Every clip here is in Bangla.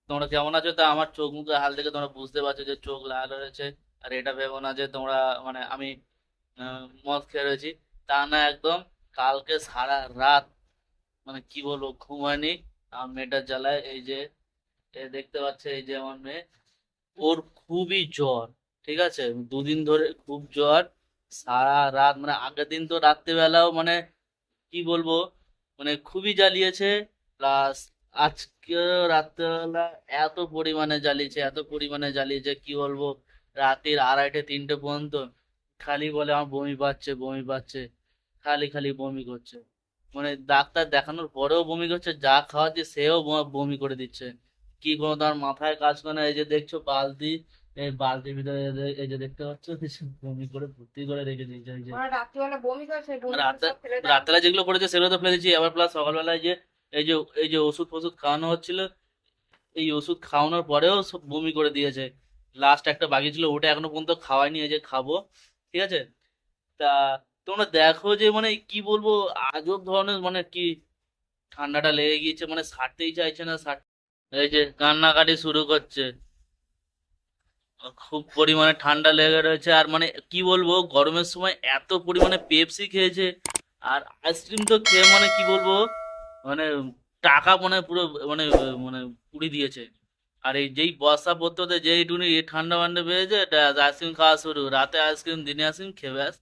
তোমরা কেমন আছো? তা আমার চোখ মুখে হাল দেখে তোমরা বুঝতে পারছো যে চোখ লাল হয়েছে। আর এটা ভেবো না যে তোমরা মানে আমি মদ খেয়ে রয়েছি, তা না একদম। কালকে সারা রাত মানে কি বলবো ঘুমায়নি। আমার মেয়েটার জ্বালায় এই যে দেখতে পাচ্ছে, এই যে আমার মেয়ে, ওর খুবই জ্বর। ঠিক আছে, দুদিন ধরে খুব জ্বর। সারা রাত মানে আগের দিন তো রাত্রেবেলাও মানে কি বলবো, মানে খুবই জ্বালিয়েছে। প্লাস আজকে রাত্রেবেলা এত পরিমাণে জ্বালিয়েছে, এত পরিমাণে জ্বালিয়েছে কি বলবো। রাতের 2:30 3টে পর্যন্ত খালি বলে আমার বমি পাচ্ছে, বমি পাচ্ছে। খালি খালি বমি করছে। মানে ডাক্তার দেখানোর পরেও বমি করছে, যা খাওয়াচ্ছে সেও বমি করে দিচ্ছে। কি কোনো তার মাথায় কাজ করে না। এই যে দেখছো বালতি, এই বালতির ভিতরে এই যে দেখতে পাচ্ছ বমি করে ভর্তি করে রেখে দিয়েছে। এই যে রাত্রিবেলা বমি করছে, বমি করে রাতে সব ফেলে দাও। রাত্রেলা যেগুলো করেছে সেগুলো তো ফেলে দিচ্ছি, আবার প্লাস সকালবেলায় যে এই যে এই যে ওষুধ ফষুধ খাওয়ানো হচ্ছিল, এই ওষুধ খাওয়ানোর পরেও সব বমি করে দিয়েছে। লাস্ট একটা বাকি ছিল, ওটা এখনো পর্যন্ত খাওয়াইনি, এই যে খাবো। ঠিক আছে। তা তোমরা দেখো যে মানে কি বলবো, আজব ধরনের মানে কি ঠান্ডাটা লেগে গিয়েছে, মানে ছাড়তেই চাইছে না এই যে কান্নাকাটি শুরু করছে। খুব পরিমাণে ঠান্ডা লেগে রয়েছে। আর মানে কি বলবো, গরমের সময় এত পরিমাণে পেপসি খেয়েছে আর আইসক্রিম তো খেয়ে মানে কি বলবো, মানে টাকা মনে হয় পুরো মানে মানে পুড়ি দিয়েছে। আর এই যেই বর্ষা পড়তে হতে যেই টুনি ঠান্ডা ফান্ডা পেয়েছে, এটা আইসক্রিম খাওয়া শুরু। রাতে আইসক্রিম, দিনে আইসক্রিম খেয়ে ব্যাস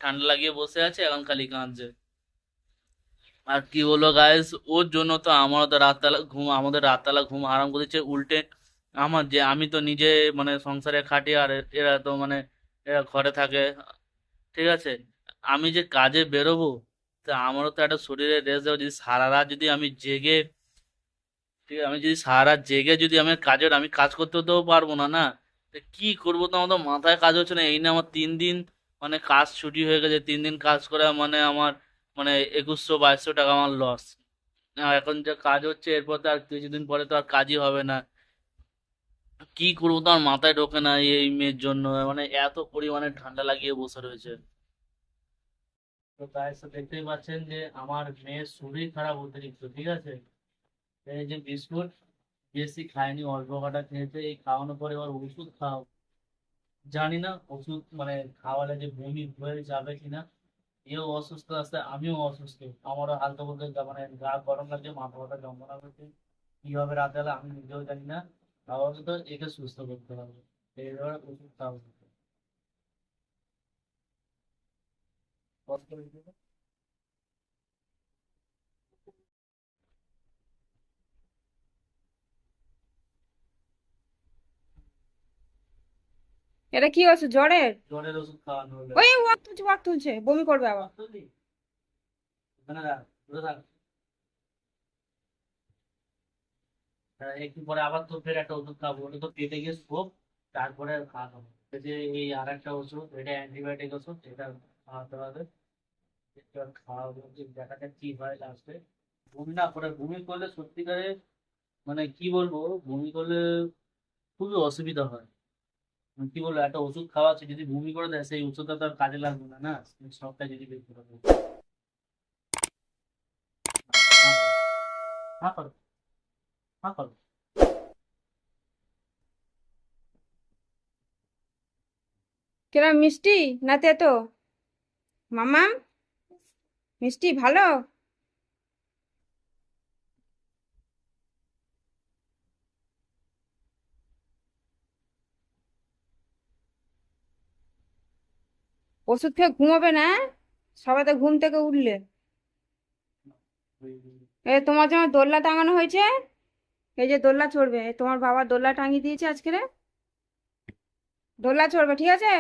ঠান্ডা লাগিয়ে বসে আছে, এখন খালি কাঁদছে। আর কি বলবো গাইস, ওর জন্য তো আমারও তো রাতবেলা ঘুম, আমাদের রাতবেলা ঘুম হারাম করে দিচ্ছে উল্টে। আমার যে আমি তো নিজে মানে সংসারে খাটি, আর এরা তো মানে এরা ঘরে থাকে। ঠিক আছে, আমি যে কাজে বেরোবো, তা আমারও তো একটা শরীরে রেস্ট দেবো। যদি সারা রাত যদি আমি জেগে, ঠিক আছে, আমি যদি সারা রাত জেগে যদি আমি আমি কাজ করতে তো পারবো না না। তা কি করবো, তো আমার তো মাথায় কাজ হচ্ছে না। এই না আমার 3 দিন মানে কাজ ছুটি হয়ে গেছে, 3 দিন কাজ করে মানে আমার মানে 2100 2200 টাকা আমার লস। এখন যে কাজ হচ্ছে, এরপর তো আর কিছুদিন পরে তো আর কাজই হবে না। কি করবো তো আমার মাথায় ঢোকে না এই মেয়ের জন্য, মানে এত পরিমাণে ঠান্ডা লাগিয়ে বসে রয়েছে। তো তাই তো দেখতেই পাচ্ছেন যে আমার মেয়ের শরীর খারাপ অতিরিক্ত। ঠিক আছে, এই যে বিস্কুট বেশি খায়নি, অল্প কটা খেয়েছে। এই খাওয়ানোর পরে এবার ওষুধ খাও, জানি না ওষুধ মানে খাওয়ালে যে বমি হয়ে যাবে কিনা। এও অসুস্থ আছে, আমিও অসুস্থ। আমারও হালকা বলতে মানে গা গরম লাগছে, মাথা ব্যথা যন্ত্রণা করছে। কি হবে রাতে হলে আমি নিজেও জানি না। আমাকে তো একে সুস্থ করতে হবে, এইভাবে ওষুধ খাওয়া উচিত। কষ্ট করে দিতে হবে। এটা কি হচ্ছে, জ্বরের? জ্বরের ওষুধ খাওয়ানো হলে ওই ওয়াক তুলছে, ওয়াক তুলছে, বমি করবে আবার। বুঝলি? ওখানে রাখ, দূরে থাক। একটু পরে আবার তো ফের একটা ওষুধ খাবো, ওটা তো পেটে গিয়ে শোক, তারপরে খাওয়া খাবো। এই যে এই আর একটা ওষুধ, এটা অ্যান্টিবায়োটিক ওষুধ, এটা খাওয়াতে হবে। এটা খাওয়াবো, যে দেখা যাক কি হয় লাস্টে। বমি না করে, বমি করলে সত্যিকারে মানে কি বলবো, বমি করলে খুবই অসুবিধা হয়। মানে কি বলবো, একটা ওষুধ খাওয়াচ্ছে, যদি বমি করে দেয় সেই ওষুধটা তো আর কাজে লাগবে না না। সবটাই যদি বের করে দেবো। হ্যাঁ করো, হ্যাঁ করো। কিরম মিষ্টি না তেতো? মামা, মিষ্টি ভালো? ওষুধ খেয়ে ঘুমাবে না? সবাই তো ঘুম থেকে উঠলে। এ তোমার জন্য দোলনা টাঙানো হয়েছে। এই যে দোলনা চড়বে, তোমার বাবা দোলনা টাঙিয়ে দিয়েছে আজকে রে। দোলনা চড়বে, ঠিক আছে?